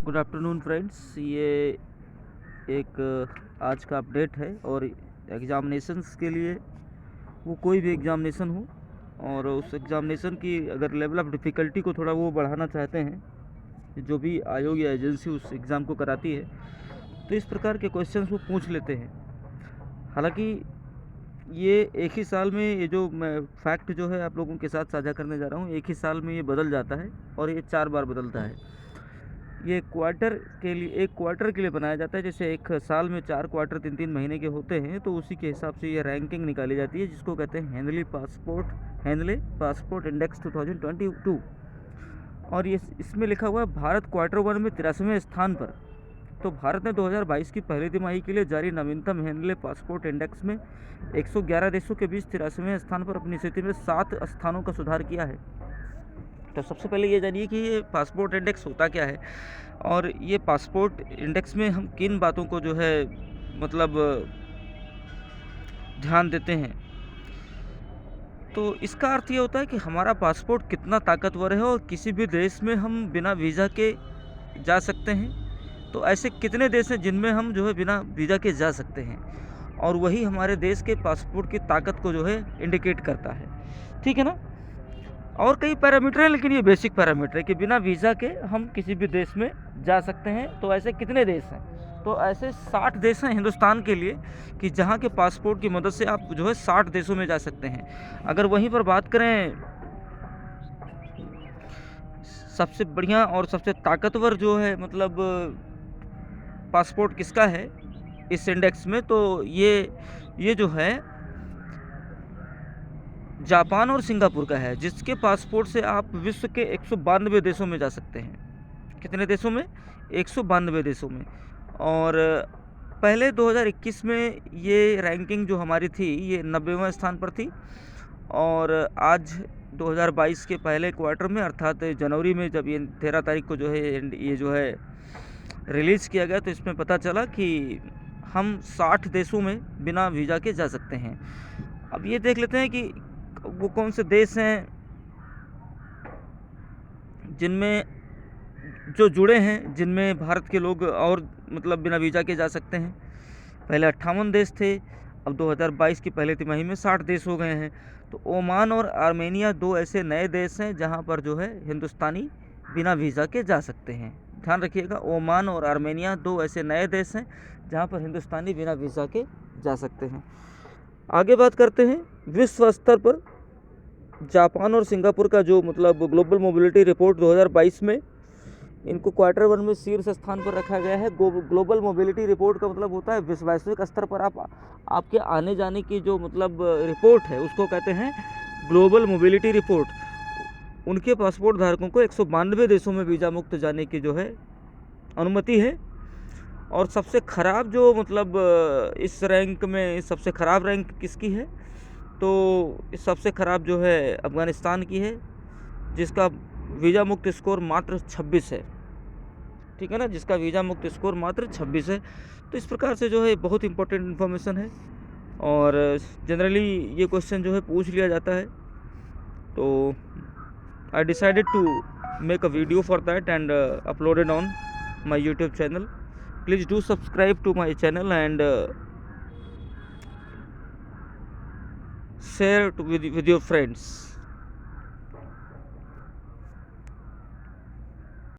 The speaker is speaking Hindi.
Good afternoon friends. ये एक आज का अपडेट है और एग्ज़ामिनेशंस के लिए, वो कोई भी एग्ज़ामिनेशन हो और उस एग्ज़ामिनेशन की अगर लेवल ऑफ डिफ़िकल्टी को थोड़ा वो बढ़ाना चाहते हैं, जो भी आयोग या एजेंसी उस एग्ज़ाम को कराती है, तो इस प्रकार के क्वेश्चंस वो पूछ लेते हैं। हालांकि ये एक ही साल में, ये जो मैं फैक्ट जो है आप लोगों के साथ साझा करने जा रहा हूँ, एक ही साल में ये बदल जाता है और ये 4 बार बदलता है। ये क्वार्टर के लिए, एक क्वार्टर के लिए बनाया जाता है। जैसे एक साल में 4 क्वार्टर 3-3 महीने के होते हैं, तो उसी के हिसाब से ये रैंकिंग निकाली जाती है, जिसको कहते हैं हेनले पासपोर्ट इंडेक्स 2022। और ये इसमें लिखा हुआ है भारत क्वार्टर 1 में 83वें स्थान पर। तो भारत ने 2022 की पहली तिमाही के लिए जारी नवीनतम हेनले पासपोर्ट इंडेक्स में 111 देशों के बीच 83वें स्थान पर अपनी स्थिति में 7 स्थानों का सुधार किया है। तो सबसे पहले ये जानिए कि ये पासपोर्ट इंडेक्स होता क्या है, और ये पासपोर्ट इंडेक्स में हम किन बातों को जो है मतलब ध्यान देते हैं। तो इसका अर्थ ये होता है कि हमारा पासपोर्ट कितना ताकतवर है और किसी भी देश में हम बिना वीज़ा के जा सकते हैं। तो ऐसे कितने देश हैं जिनमें हम जो है बिना वीज़ा के जा सकते हैं, और वही हमारे देश के पासपोर्ट की ताकत को जो है इंडिकेट करता है। ठीक है ना। और कई पैरामीटर हैं, लेकिन ये बेसिक पैरामीटर है कि बिना वीज़ा के हम किसी भी देश में जा सकते हैं। तो ऐसे कितने देश हैं? तो ऐसे 60 देश हैं हिंदुस्तान के लिए, कि जहाँ के पासपोर्ट की मदद से आप जो है 60 देशों में जा सकते हैं। अगर वहीं पर बात करें सबसे बढ़िया और सबसे ताकतवर जो है मतलब पासपोर्ट किसका है इस इंडेक्स में, तो ये जो है जापान और सिंगापुर का है, जिसके पासपोर्ट से आप विश्व के 192 देशों में जा सकते हैं। कितने देशों में? 192 देशों में। और पहले 2021 में ये रैंकिंग जो हमारी थी, ये 90वें स्थान पर थी। और आज 2022 के पहले क्वार्टर में, अर्थात जनवरी में, जब ये 13 तारीख को जो है ये जो है रिलीज़ किया गया, तो इसमें पता चला कि हम 60 देशों में बिना वीज़ा के जा सकते हैं। अब ये देख लेते हैं कि वो कौन से देश हैं जिनमें जो जुड़े हैं, जिनमें भारत के लोग और मतलब बिना वीज़ा के जा सकते हैं। पहले 58 देश थे, अब 2022 की पहले तिमाही में 60 देश हो गए हैं। तो ओमान और आर्मेनिया 2 ऐसे नए देश हैं जहां पर जो है हिंदुस्तानी बिना वीज़ा के जा सकते हैं। ध्यान रखिएगा, ओमान और आर्मेनिया 2 ऐसे नए देश हैं जहां पर हिंदुस्तानी बिना वीज़ा के जा सकते हैं। आगे बात करते हैं विश्व स्तर पर जापान और सिंगापुर का जो मतलब ग्लोबल मोबिलिटी रिपोर्ट 2022 में, इनको क्वार्टर 1 में शीर्ष स्थान पर रखा गया है। ग्लोबल मोबिलिटी रिपोर्ट का मतलब होता है वैश्विक स्तर पर आपके आने जाने की जो मतलब रिपोर्ट है, उसको कहते हैं ग्लोबल मोबिलिटी रिपोर्ट। उनके पासपोर्ट धारकों को 192 देशों में वीज़ा मुक्त जाने की जो है अनुमति है। और सबसे ख़राब जो मतलब इस रैंक में सबसे ख़राब रैंक किसकी है, तो सबसे ख़राब जो है अफ़गानिस्तान की है, जिसका वीज़ा मुक्त स्कोर मात्र 26 है। ठीक है ना, जिसका वीज़ा मुक्त स्कोर मात्र 26 है। तो इस प्रकार से जो है बहुत इंपॉर्टेंट इन्फॉर्मेशन है, और जनरली ये क्वेश्चन जो है पूछ लिया जाता है। तो I decided to make a video for that and uploaded on my YouTube channel. Please do subscribe to my channel and share with your friends.